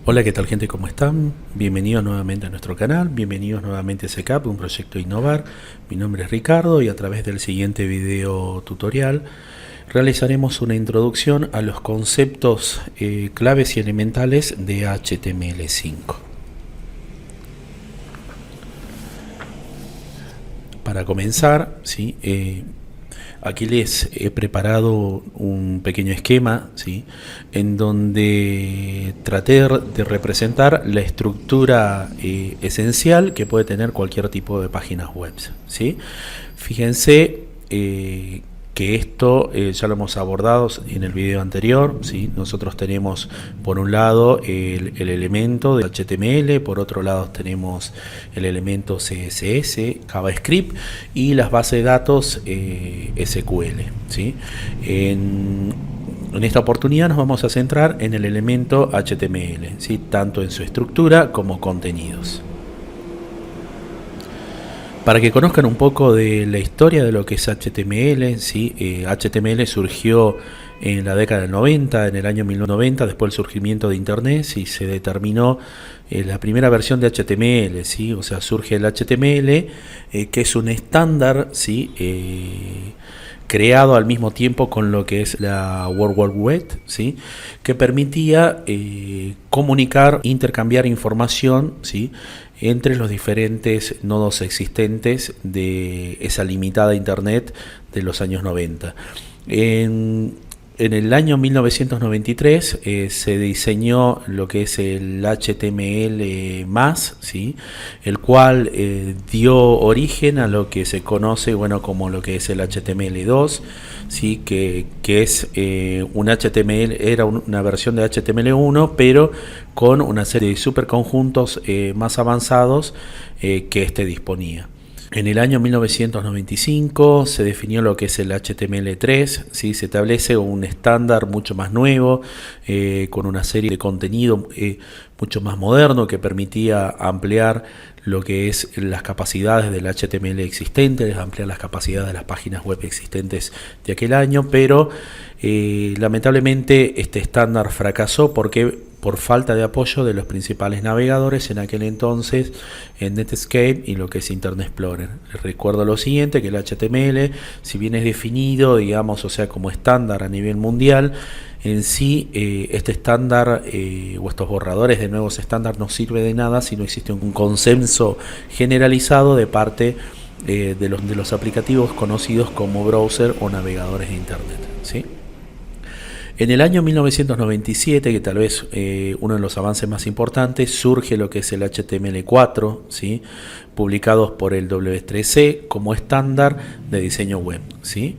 Hola, ¿qué tal gente? ¿Cómo están? Bienvenidos nuevamente a nuestro canal, bienvenidos nuevamente a SECAP, un proyecto Innovar. Mi nombre es Ricardo y a través del siguiente video tutorial realizaremos una introducción a los conceptos claves y elementales de HTML5. Para comenzar, ¿sí? Aquí les he preparado un pequeño esquema, ¿sí?, en donde traté de representar la estructura esencial que puede tener cualquier tipo de páginas web, ¿sí? Fíjense que esto ya lo hemos abordado en el video anterior, ¿sí? Nosotros tenemos por un lado el elemento de HTML, por otro lado tenemos el elemento CSS, JavaScript y las bases de datos SQL, ¿sí? En esta oportunidad nos vamos a centrar en el elemento HTML, ¿sí?, tanto en su estructura como contenidos. Para que conozcan un poco de la historia de lo que es HTML, ¿sí? HTML surgió en la década del 90, en el año 1990, después del surgimiento de Internet, ¿sí? Se determinó la primera versión de HTML, ¿sí? O sea, surge el HTML, que es un estándar, ¿sí?, creado al mismo tiempo con lo que es la World Wide Web, ¿sí?, que permitía comunicar, intercambiar información, ¿sí?, entre los diferentes nodos existentes de esa limitada Internet de los años 90. En el año 1993 se diseñó lo que es el HTML+, ¿sí?, el cual dio origen a lo que se conoce, bueno, como lo que es el HTML2, ¿sí?, que es un HTML, era una versión de HTML1, pero con una serie de superconjuntos más avanzados que este disponía. En el año 1995 se definió lo que es el HTML3, ¿sí? Se establece un estándar mucho más nuevo, con una serie de contenido mucho más moderno que permitía ampliar lo que es las capacidades del HTML existente, ampliar las capacidades de las páginas web existentes de aquel año, pero lamentablemente este estándar fracasó porque por falta de apoyo de los principales navegadores en aquel entonces, en Netscape y lo que es Internet Explorer. Les recuerdo lo siguiente, que el HTML, si bien es definido, digamos, o sea, como estándar a nivel mundial, en sí este estándar o estos borradores de nuevos estándares no sirve de nada si no existe un consenso generalizado de parte de los aplicativos conocidos como browser o navegadores de Internet, ¿sí? En el año 1997, que tal vez uno de los avances más importantes, surge lo que es el HTML4, ¿sí?, publicados por el W3C como estándar de diseño web, ¿sí?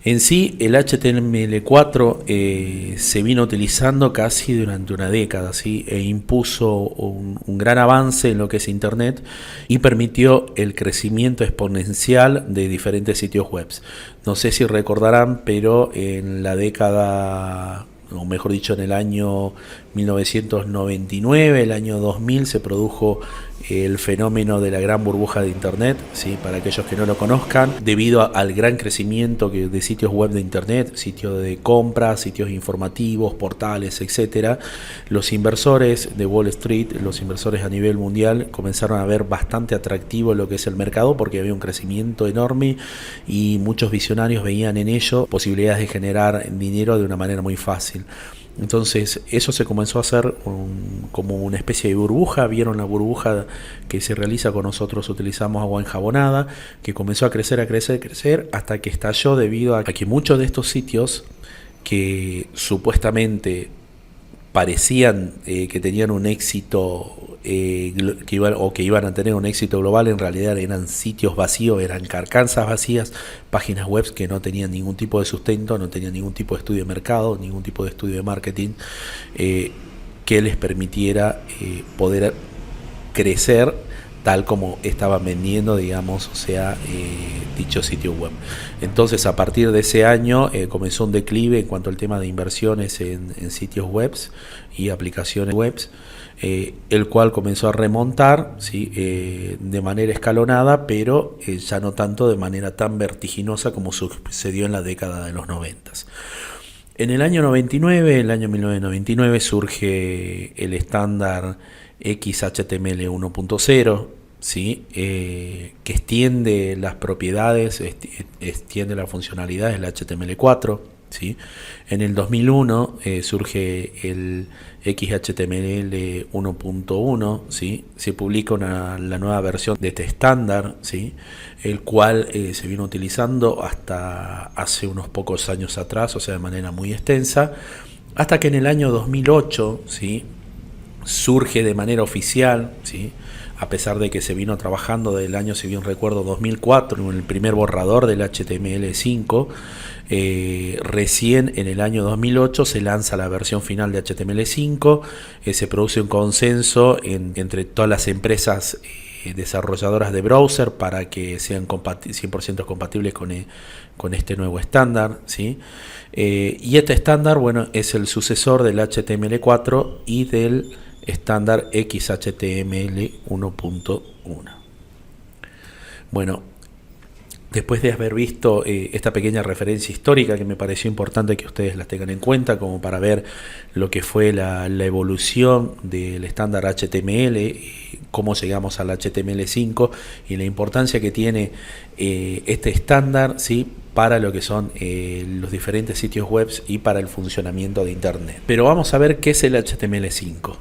En sí, el HTML4 se vino utilizando casi durante una década, ¿sí?, e impuso un gran avance en lo que es Internet y permitió el crecimiento exponencial de diferentes sitios web. No sé si recordarán, pero en la década, o mejor dicho, en el año 1999, el año 2000, se produjo el fenómeno de la gran burbuja de Internet, ¿sí? Para aquellos que no lo conozcan, debido al gran crecimiento de sitios web de Internet, sitios de compras, sitios informativos, portales, etcétera, los inversores de Wall Street, los inversores a nivel mundial, comenzaron a ver bastante atractivo lo que es el mercado porque había un crecimiento enorme y muchos visionarios veían en ello posibilidades de generar dinero de una manera muy fácil. Entonces eso se comenzó a hacer como una especie de burbuja. Vieron la burbuja que se realiza cuando nosotros utilizamos agua enjabonada, que comenzó a crecer, hasta que estalló debido a que muchos de estos sitios que supuestamente parecían que tenían un éxito que iban a tener un éxito global, en realidad eran sitios vacíos, eran carcasas vacías, páginas web que no tenían ningún tipo de sustento, no tenían ningún tipo de estudio de mercado, ningún tipo de estudio de marketing que les permitiera poder crecer tal como estaban vendiendo, digamos, o sea, dicho sitio web. Entonces, a partir de ese año comenzó un declive en cuanto al tema de inversiones en sitios web y aplicaciones web, el cual comenzó a remontar, ¿sí?, de manera escalonada, pero ya no tanto de manera tan vertiginosa como sucedió en la década de los 90. En el año 99, el año 1999, surge el estándar XHTML 1.0, ¿sí? Que extiende las propiedades, extiende las funcionalidades del HTML4. ¿Sí? En el 2001 surge el XHTML 1.1, ¿sí? Se publica la nueva versión de este estándar, ¿sí? El cual se vino utilizando hasta hace unos pocos años atrás, o sea, de manera muy extensa, hasta que en el año 2008, ¿sí? Surge de manera oficial, ¿sí? A pesar de que se vino trabajando del año, si bien recuerdo, 2004, en el primer borrador del HTML5, recién en el año 2008 se lanza la versión final de HTML5, se produce un consenso entre todas las empresas desarrolladoras de browser para que sean 100% compatibles con este nuevo estándar, ¿sí? Y este estándar, bueno, es el sucesor del HTML4 y del estándar XHTML 1.1. Bueno, después de haber visto esta pequeña referencia histórica que me pareció importante que ustedes las tengan en cuenta como para ver lo que fue la evolución del estándar HTML, cómo llegamos al HTML5 y la importancia que tiene este estándar, ¿sí? Para lo que son los diferentes sitios web y para el funcionamiento de Internet. Pero vamos a ver qué es el HTML5.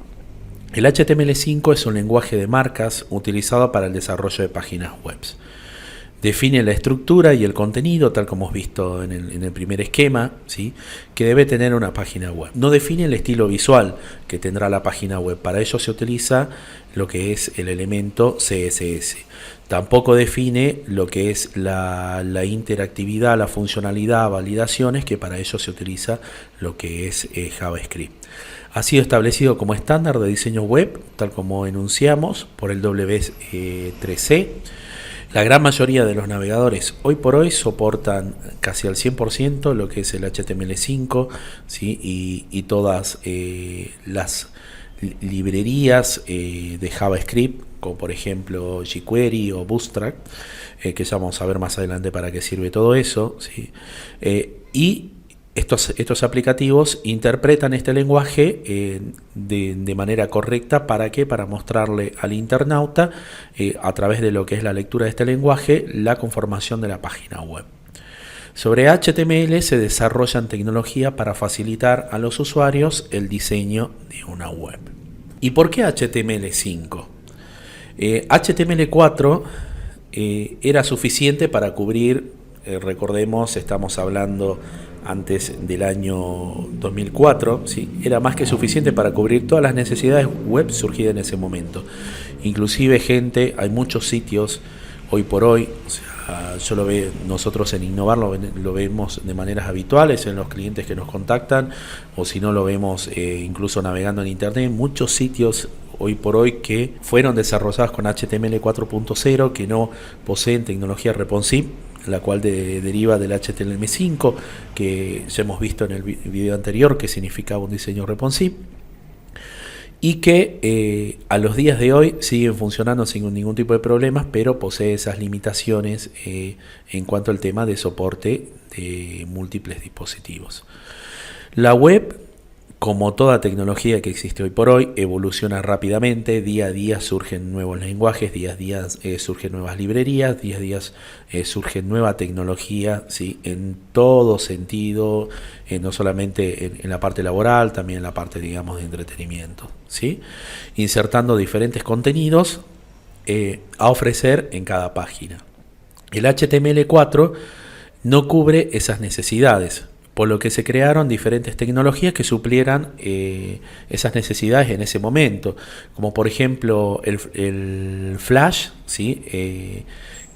El HTML5 es un lenguaje de marcas utilizado para el desarrollo de páginas web. Define la estructura y el contenido, tal como hemos visto en el primer esquema, ¿sí? Que debe tener una página web. No define el estilo visual que tendrá la página web. Para ello se utiliza lo que es el elemento CSS. Tampoco define lo que es la interactividad, la funcionalidad, validaciones, que para ello se utiliza lo que es JavaScript. Ha sido establecido como estándar de diseño web, tal como enunciamos, por el W3C. La gran mayoría de los navegadores hoy por hoy soportan casi al 100% lo que es el HTML5, ¿sí? y todas las librerías de JavaScript, como por ejemplo jQuery o Bootstrap, que ya vamos a ver más adelante para qué sirve todo eso, ¿sí? Y estos aplicativos interpretan este lenguaje de manera correcta. ¿Para qué? Para mostrarle al internauta, a través de lo que es la lectura de este lenguaje, la conformación de la página web. Sobre HTML se desarrollan tecnologías para facilitar a los usuarios el diseño de una web. ¿Y por qué HTML5? HTML4 era suficiente para cubrir, recordemos, estamos hablando antes del año 2004, ¿sí? Era más que suficiente para cubrir todas las necesidades web surgidas en ese momento. Inclusive hay muchos sitios hoy por hoy, o sea, yo lo veo, nosotros en Innovar lo vemos de maneras habituales en los clientes que nos contactan, o si no lo vemos incluso navegando en internet, muchos sitios hoy por hoy que fueron desarrollados con HTML 4.0 que no poseen tecnología responsive, la cual deriva del HTML5, que ya hemos visto en el video anterior que significaba un diseño responsive, y que a los días de hoy siguen funcionando sin ningún tipo de problemas, pero posee esas limitaciones en cuanto al tema de soporte de múltiples dispositivos. La web, como toda tecnología que existe hoy por hoy, evoluciona rápidamente. Día a día surgen nuevos lenguajes, día a día surgen nuevas librerías, día a día surge nueva tecnología, ¿sí? En todo sentido, no solamente en la parte laboral, también en la parte, digamos, de entretenimiento, ¿sí? Insertando diferentes contenidos a ofrecer en cada página. El HTML4 no cubre esas necesidades, por lo que se crearon diferentes tecnologías que suplieran esas necesidades en ese momento, como por ejemplo el Flash, ¿sí?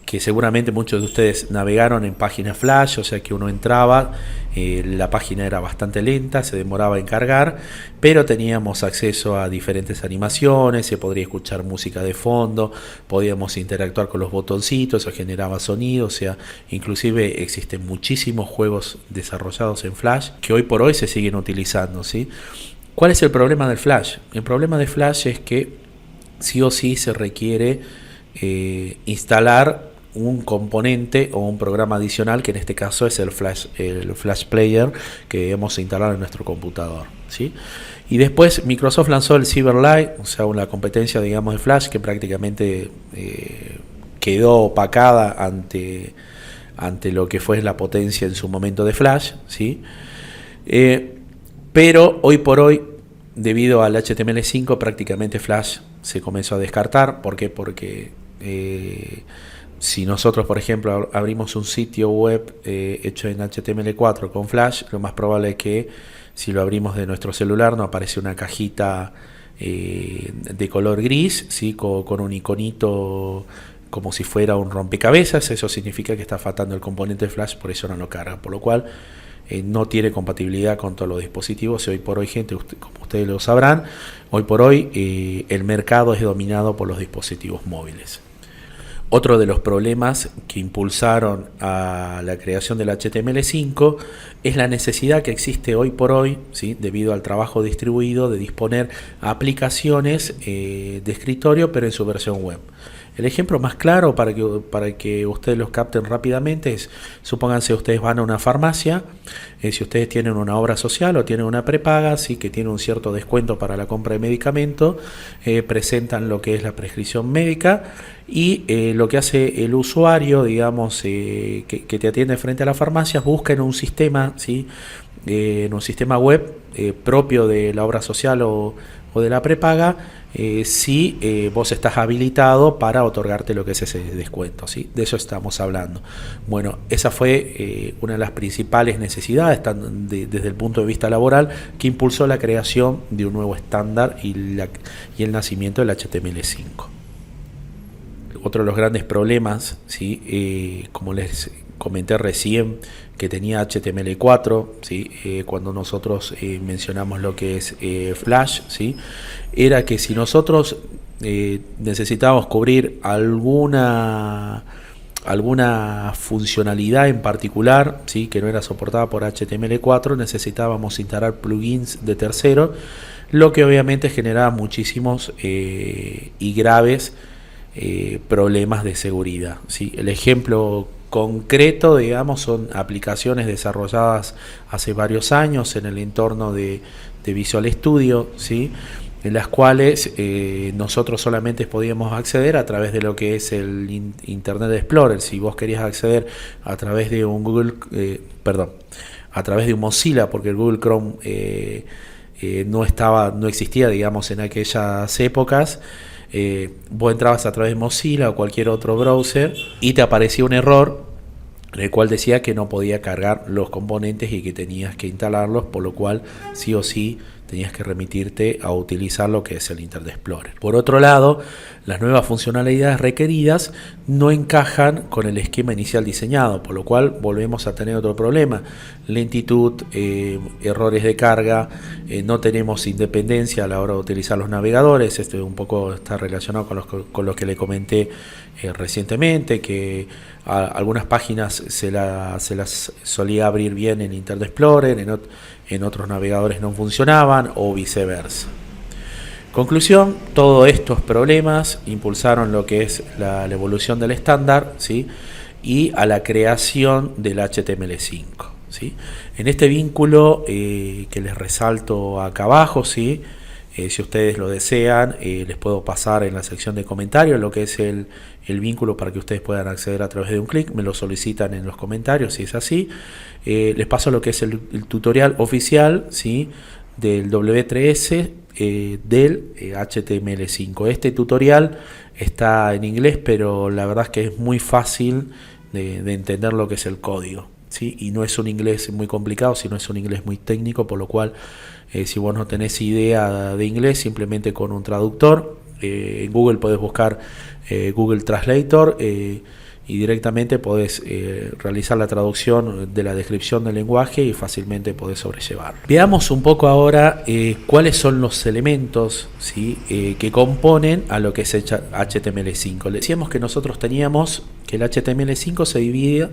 Que seguramente muchos de ustedes navegaron en páginas Flash, o sea que uno entraba, la página era bastante lenta, se demoraba en cargar, pero teníamos acceso a diferentes animaciones, se podría escuchar música de fondo, podíamos interactuar con los botoncitos, se generaba sonido, o sea, inclusive existen muchísimos juegos desarrollados en Flash que hoy por hoy se siguen utilizando, ¿sí? ¿Cuál es el problema del Flash? El problema de Flash es que sí o sí se requiere instalar un componente o un programa adicional, que en este caso es el Flash Player que debemos instalar en nuestro computador, ¿sí? Y después Microsoft lanzó el Silverlight, o sea, una competencia, digamos, de Flash que prácticamente quedó opacada ante lo que fue la potencia en su momento de Flash, ¿sí? Pero hoy por hoy, debido al HTML5, prácticamente Flash se comenzó a descartar. ¿Por qué? Porque si nosotros, por ejemplo, abrimos un sitio web hecho en HTML4 con Flash, lo más probable es que si lo abrimos de nuestro celular nos aparece una cajita de color gris, ¿sí? con un iconito como si fuera un rompecabezas. Eso significa que está faltando el componente de Flash, por eso no lo carga, por lo cual no tiene compatibilidad con todos los dispositivos. Y hoy por hoy, gente, como ustedes lo sabrán, hoy por hoy el mercado es dominado por los dispositivos móviles. Otro de los problemas que impulsaron a la creación del HTML5 es la necesidad que existe hoy por hoy, ¿sí? Debido al trabajo distribuido, de disponer aplicaciones de escritorio, pero en su versión web. El ejemplo más claro para que ustedes los capten rápidamente es, supónganse ustedes van a una farmacia, si ustedes tienen una obra social o tienen una prepaga, sí, que tiene un cierto descuento para la compra de medicamento, presentan lo que es la prescripción médica y lo que hace el usuario, digamos, que te atiende frente a la farmacia, busca en un sistema, ¿sí? En un sistema web propio de la obra social o de la prepaga, si vos estás habilitado para otorgarte lo que es ese descuento, ¿sí? De eso estamos hablando. Bueno, esa fue una de las principales necesidades desde el punto de vista laboral, que impulsó la creación de un nuevo estándar y el nacimiento del HTML5. Otro de los grandes problemas, ¿sí? Como les comenté recién, que tenía HTML4, ¿sí? Cuando nosotros mencionamos lo que es Flash, ¿sí? Era que si nosotros necesitábamos cubrir alguna funcionalidad en particular, ¿sí? Que no era soportada por HTML4, necesitábamos instalar plugins de tercero, lo que obviamente generaba muchísimos y graves problemas de seguridad, ¿sí? El ejemplo concreto, digamos, son aplicaciones desarrolladas hace varios años en el entorno de Visual Studio, ¿sí? En las cuales nosotros solamente podíamos acceder a través de lo que es el Internet Explorer. Si vos querías acceder a través de un a través de un Mozilla, porque el Google Chrome no existía, digamos, en aquellas épocas. Vos entrabas a través de Mozilla o cualquier otro browser y te aparecía un error en el cual decía que no podía cargar los componentes y que tenías que instalarlos, por lo cual sí o sí tenías que remitirte a utilizar lo que es el Internet Explorer. Por otro lado, las nuevas funcionalidades requeridas no encajan con el esquema inicial diseñado, por lo cual volvemos a tener otro problema: lentitud, errores de carga, no tenemos independencia a la hora de utilizar los navegadores. Esto un poco está relacionado con lo que le comenté recientemente, que algunas páginas se las solía abrir bien en Internet Explorer, en otros navegadores no funcionaban, o viceversa. Conclusión: todos estos problemas impulsaron lo que es la evolución del estándar, ¿sí? Y a la creación del HTML5, ¿sí? En este vínculo que les resalto acá abajo, ¿sí? Si ustedes lo desean, les puedo pasar en la sección de comentarios lo que es el vínculo para que ustedes puedan acceder a través de un clic. Me lo solicitan en los comentarios si es así. Les paso lo que es el tutorial oficial, ¿sí? Del W3S del HTML5. Este tutorial está en inglés, pero la verdad es que es muy fácil de entender lo que es el código, ¿sí? Y no es un inglés muy complicado, sino es un inglés muy técnico, por lo cual si vos no tenés idea de inglés, simplemente con un traductor en Google podés buscar Google Translator y directamente podés realizar la traducción de la descripción del lenguaje y fácilmente podés sobrellevar. Veamos un poco ahora cuáles son los elementos, ¿sí? Que componen a lo que es HTML5. Le decíamos que nosotros teníamos que el HTML5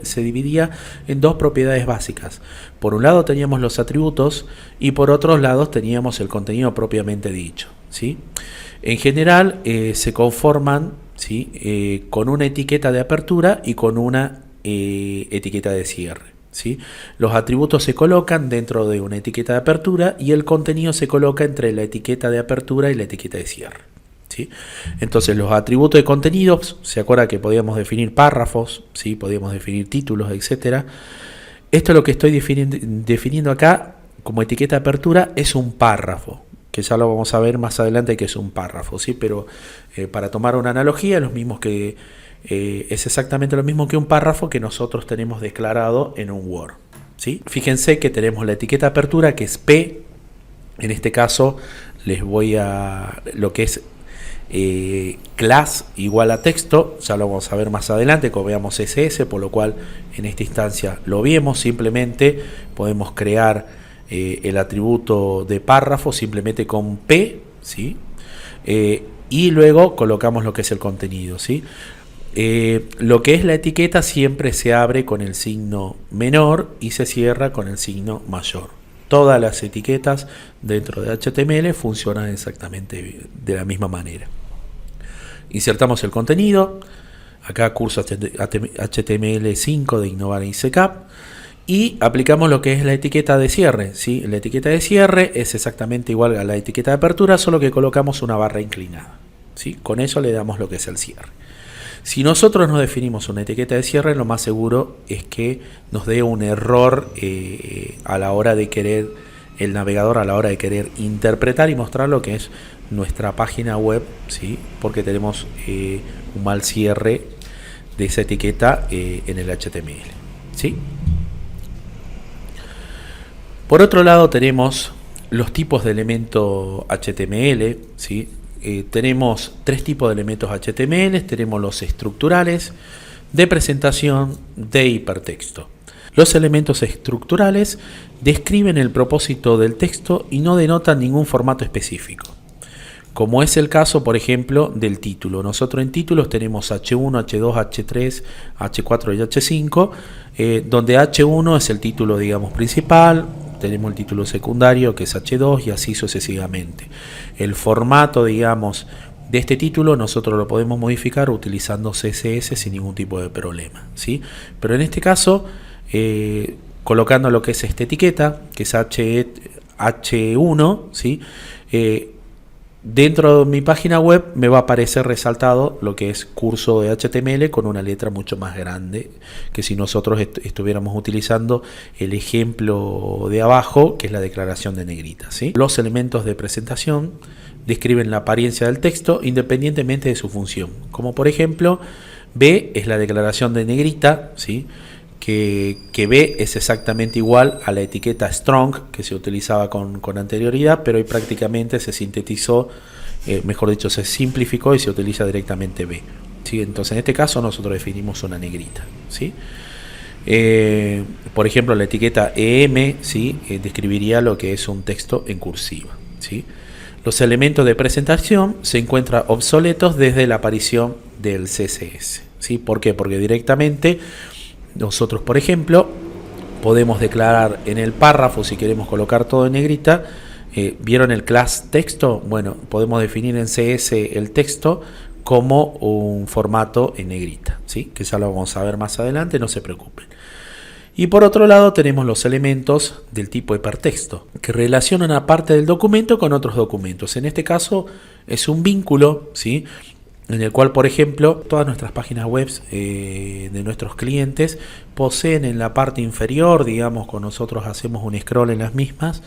se dividía en dos propiedades básicas. Por un lado teníamos los atributos y por otros lados teníamos el contenido propiamente dicho, ¿sí? En general se conforman, ¿sí? Con una etiqueta de apertura y con una etiqueta de cierre, ¿sí? Los atributos se colocan dentro de una etiqueta de apertura y el contenido se coloca entre la etiqueta de apertura y la etiqueta de cierre, ¿sí? Entonces los atributos de contenidos, se acuerda que podíamos definir párrafos, ¿sí? Podíamos definir títulos, etcétera. Esto es lo que estoy definiendo acá como etiqueta de apertura, es un párrafo, que ya lo vamos a ver más adelante que es un párrafo, ¿sí? Pero para tomar una analogía, los mismos que es exactamente lo mismo que un párrafo que nosotros tenemos declarado en un Word, ¿sí? Fíjense que tenemos la etiqueta de apertura que es P. En este caso les voy a lo que es class igual a texto, ya lo vamos a ver más adelante cuando veamos SS, por lo cual en esta instancia lo vemos. Simplemente podemos crear el atributo de párrafo simplemente con P, ¿sí? Y luego colocamos lo que es el contenido, ¿sí? Lo que es la etiqueta siempre se abre con el signo menor y se cierra con el signo mayor. Todas las etiquetas dentro de HTML funcionan exactamente de la misma manera. Insertamos el contenido, acá curso HTML5 de Innovar ICCAP, y aplicamos lo que es la etiqueta de cierre, ¿sí? La etiqueta de cierre es exactamente igual a la etiqueta de apertura, solo que colocamos una barra inclinada, ¿sí? Con eso le damos lo que es el cierre. Si nosotros no definimos una etiqueta de cierre, lo más seguro es que nos dé un error a la hora de querer, el navegador a la hora de querer interpretar y mostrar lo que es nuestra página web, ¿sí? Porque tenemos un mal cierre de esa etiqueta en el HTML, ¿sí? Por otro lado tenemos los tipos de elemento HTML, ¿sí? Tenemos tres tipos de elementos HTML, tenemos los estructurales, de presentación, de hipertexto. Los elementos estructurales describen el propósito del texto y no denotan ningún formato específico, como es el caso, por ejemplo, del título. Nosotros en títulos tenemos H1, H2, H3, H4 y H5, donde H1 es el título, digamos, principal. Tenemos el título secundario que es H2 y así sucesivamente. El formato, digamos, de este título nosotros lo podemos modificar utilizando CSS sin ningún tipo de problema, ¿sí? Pero en este caso, colocando lo que es esta etiqueta, que es H1, ¿sí? Dentro de mi página web me va a aparecer resaltado lo que es curso de HTML con una letra mucho más grande que si nosotros estuviéramos utilizando el ejemplo de abajo, que es la declaración de negrita, ¿sí? Los elementos de presentación describen la apariencia del texto independientemente de su función, como por ejemplo B es la declaración de negrita, ¿sí? Que B es exactamente igual a la etiqueta strong que se utilizaba con anterioridad, pero hoy prácticamente se sintetizó, mejor dicho, se simplificó y se utiliza directamente B, ¿sí? Entonces en este caso nosotros definimos una negrita, ¿sí? Por ejemplo, la etiqueta EM, ¿sí? Describiría lo que es un texto en cursiva, ¿sí? Los elementos de presentación se encuentran obsoletos desde la aparición del CSS, ¿sí? ¿Por qué? Porque directamente nosotros, por ejemplo, podemos declarar en el párrafo, si queremos colocar todo en negrita, ¿vieron el class texto? Bueno, podemos definir en CS el texto como un formato en negrita, ¿sí? Que ya lo vamos a ver más adelante, no se preocupen. Y por otro lado tenemos los elementos del tipo hipertexto, que relacionan a parte del documento con otros documentos. En este caso es un vínculo, ¿sí? En el cual, por ejemplo, todas nuestras páginas web de nuestros clientes poseen en la parte inferior, digamos, cuando nosotros hacemos un scroll en las mismas,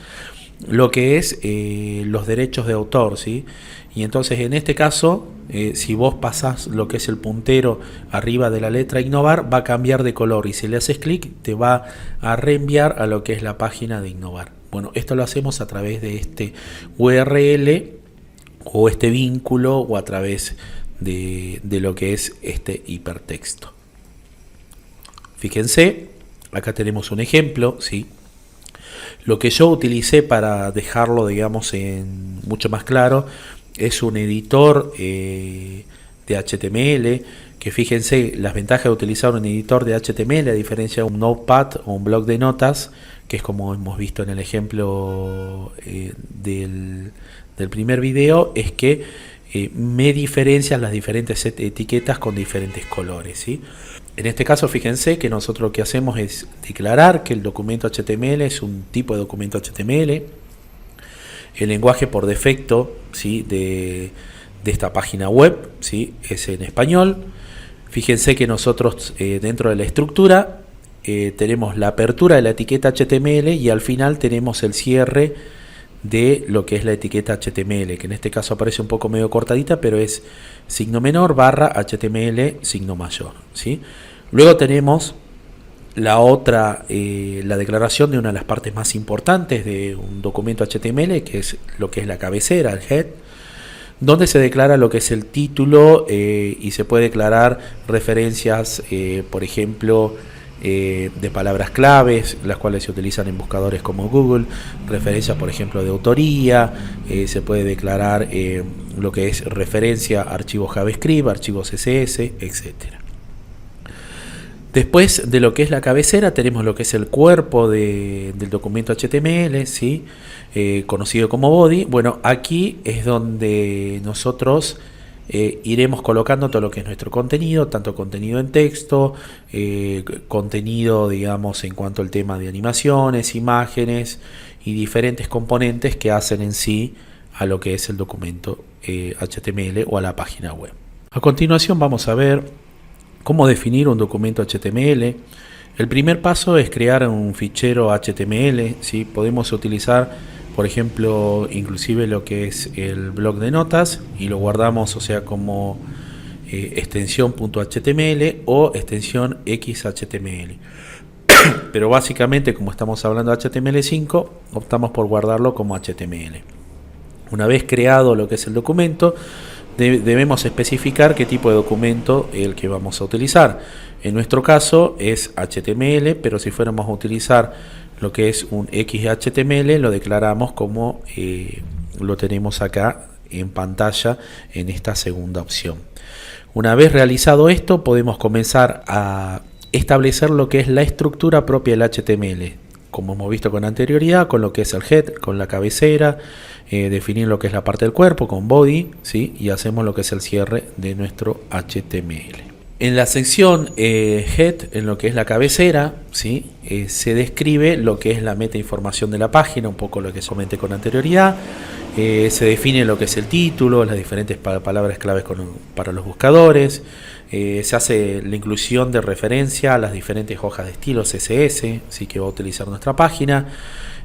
lo que es los derechos de autor, ¿sí? Y entonces en este caso, si vos pasás lo que es el puntero arriba de la letra Innovar, va a cambiar de color y si le haces clic te va a reenviar a lo que es la página de Innovar. Bueno, esto lo hacemos a través de este URL o este vínculo o a través de lo que es este hipertexto. Fíjense, acá tenemos un ejemplo, ¿sí? Lo que yo utilicé para dejarlo, digamos, en mucho más claro, es un editor de HTML, que fíjense las ventajas de utilizar un editor de HTML a diferencia de un Notepad o un bloc de notas, que es como hemos visto en el ejemplo del primer video, es que me diferencian las diferentes etiquetas con diferentes colores, ¿sí? En este caso, fíjense que nosotros lo que hacemos es declarar que el documento HTML es un tipo de documento HTML. El lenguaje por defecto, ¿sí?, de esta página web, ¿sí?, es en español. Fíjense que nosotros dentro de la estructura tenemos la apertura de la etiqueta HTML y al final tenemos el cierre de lo que es la etiqueta HTML, que en este caso aparece un poco medio cortadita, pero es signo menor barra HTML signo mayor, ¿sí? Luego tenemos la otra, la declaración de una de las partes más importantes de un documento HTML, que es lo que es la cabecera, el head, donde se declara lo que es el título y se puede declarar referencias, por ejemplo, de palabras claves, las cuales se utilizan en buscadores como Google, referencias, por ejemplo, de autoría, se puede declarar lo que es referencia a archivos JavaScript, archivos CSS, etcétera. Después de lo que es la cabecera tenemos lo que es el cuerpo del documento HTML, ¿sí? Conocido como body. Bueno, aquí es donde nosotros iremos colocando todo lo que es nuestro contenido, tanto contenido en texto, contenido, digamos, en cuanto al tema de animaciones, imágenes y diferentes componentes que hacen en sí a lo que es el documento HTML o a la página web. A continuación vamos a ver cómo definir un documento HTML. El primer paso es crear un fichero HTML, ¿sí? Podemos utilizar, por ejemplo, inclusive lo que es el bloc de notas y lo guardamos, o sea, como extensión .html o extensión XHTML. Pero básicamente, como estamos hablando de HTML5, optamos por guardarlo como HTML. Una vez creado lo que es el documento, debemos especificar qué tipo de documento es el que vamos a utilizar. En nuestro caso es HTML, pero si fuéramos a utilizar lo que es un XHTML, lo declaramos como lo tenemos acá en pantalla en esta segunda opción. Una vez realizado esto, podemos comenzar a establecer lo que es la estructura propia del HTML, como hemos visto con anterioridad, con lo que es el head, con la cabecera, definir lo que es la parte del cuerpo con body, ¿sí? Y hacemos lo que es el cierre de nuestro HTML. En la sección head, en lo que es la cabecera, ¿sí? Se describe lo que es la meta información de la página, un poco lo que comenté con anterioridad. Se define lo que es el título, las diferentes palabras claves para los buscadores. Se hace la inclusión de referencia a las diferentes hojas de estilo CSS, ¿sí?, que va a utilizar nuestra página.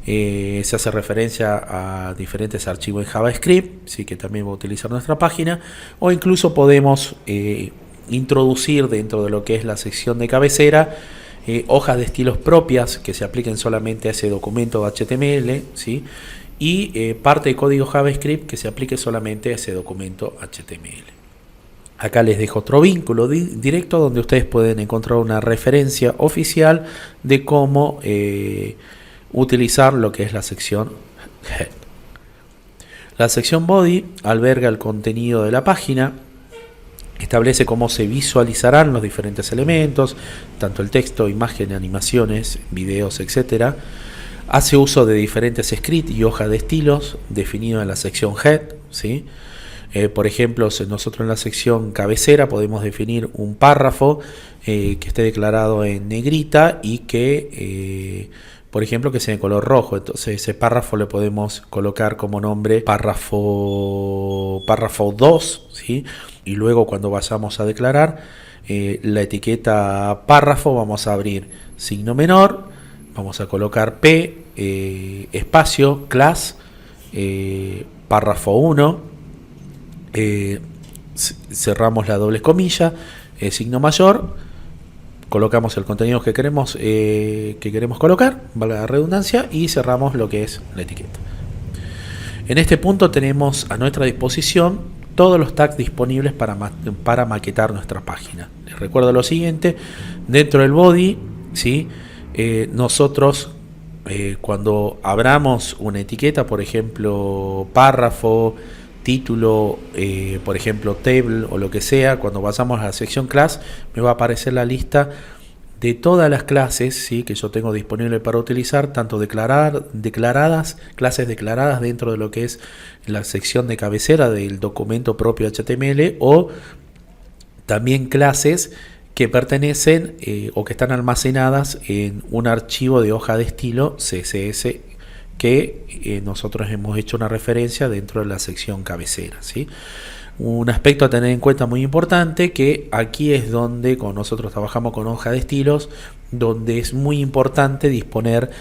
Se hace referencia a diferentes archivos en JavaScript, ¿sí?, que también va a utilizar nuestra página. O incluso podemos introducir dentro de lo que es la sección de cabecera hojas de estilos propias que se apliquen solamente a ese documento HTML, ¿sí?, y parte de código JavaScript que se aplique solamente a ese documento HTML. Acá les dejo otro vínculo directo donde ustedes pueden encontrar una referencia oficial de cómo utilizar lo que es la sección head. La sección body alberga el contenido de la página, establece cómo se visualizarán los diferentes elementos, tanto el texto, imagen, animaciones, videos, etc. Hace uso de diferentes scripts y hojas de estilos definidos en la sección head, ¿sí? Por ejemplo, nosotros en la sección cabecera podemos definir un párrafo que esté declarado en negrita y que, por ejemplo, que sea de color rojo. Entonces ese párrafo le podemos colocar como nombre párrafo 2, ¿sí? Y luego cuando vayamos a declarar la etiqueta párrafo, vamos a abrir signo menor, vamos a colocar P, espacio, class, párrafo 1, cerramos la doble comilla, signo mayor, colocamos el contenido que queremos colocar, valga la redundancia, y cerramos lo que es la etiqueta. En este punto tenemos a nuestra disposición todos los tags disponibles para maquetar nuestra página. Les recuerdo lo siguiente: dentro del body, ¿sí?, nosotros cuando abramos una etiqueta, por ejemplo párrafo, título, por ejemplo table o lo que sea, cuando pasamos a la sección class me va a aparecer la lista de todas las clases, ¿sí?, que yo tengo disponible para utilizar, tanto clases declaradas dentro de lo que es la sección de cabecera del documento propio HTML, o también clases que pertenecen o que están almacenadas en un archivo de hoja de estilo CSS que nosotros hemos hecho una referencia dentro de la sección cabecera, ¿sí? Un aspecto a tener en cuenta muy importante, que aquí es donde nosotros trabajamos con hoja de estilos, donde es muy importante disponer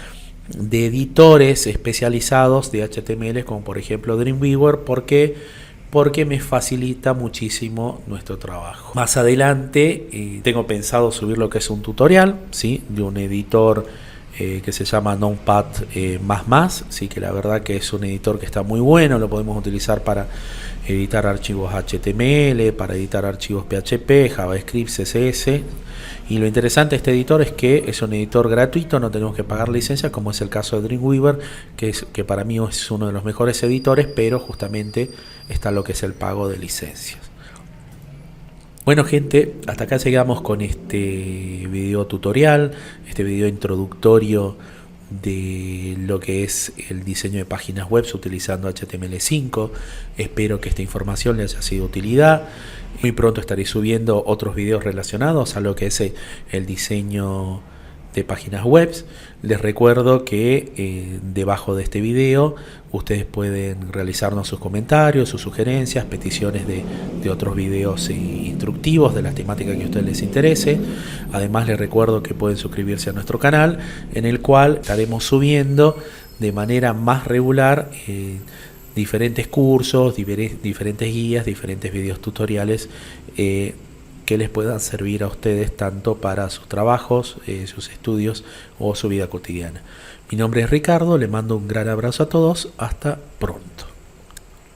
de editores especializados de HTML, como por ejemplo Dreamweaver, porque me facilita muchísimo nuestro trabajo. Más adelante tengo pensado subir lo que es un tutorial, ¿sí?, de un editor que se llama Notepad++, sí, que la verdad que es un editor que está muy bueno, lo podemos utilizar para editar archivos HTML, para editar archivos PHP, JavaScript, CSS. Y lo interesante de este editor es que es un editor gratuito, no tenemos que pagar licencia, como es el caso de Dreamweaver, que para mí es uno de los mejores editores, pero justamente está lo que es el pago de licencias. Bueno, gente, hasta acá llegamos con este video tutorial, este video introductorio de lo que es el diseño de páginas web utilizando HTML5. Espero que esta información les haya sido de utilidad. Muy pronto estaré subiendo otros videos relacionados a lo que es el diseño de páginas web. Les recuerdo que debajo de este video ustedes pueden realizarnos sus comentarios, sus sugerencias, peticiones de otros videos instructivos de las temáticas que a ustedes les interese. Además, les recuerdo que pueden suscribirse a nuestro canal, en el cual estaremos subiendo de manera más regular diferentes cursos, diferentes guías, diferentes videos tutoriales que les puedan servir a ustedes tanto para sus trabajos, sus estudios o su vida cotidiana. Mi nombre es Ricardo, les mando un gran abrazo a todos, hasta pronto.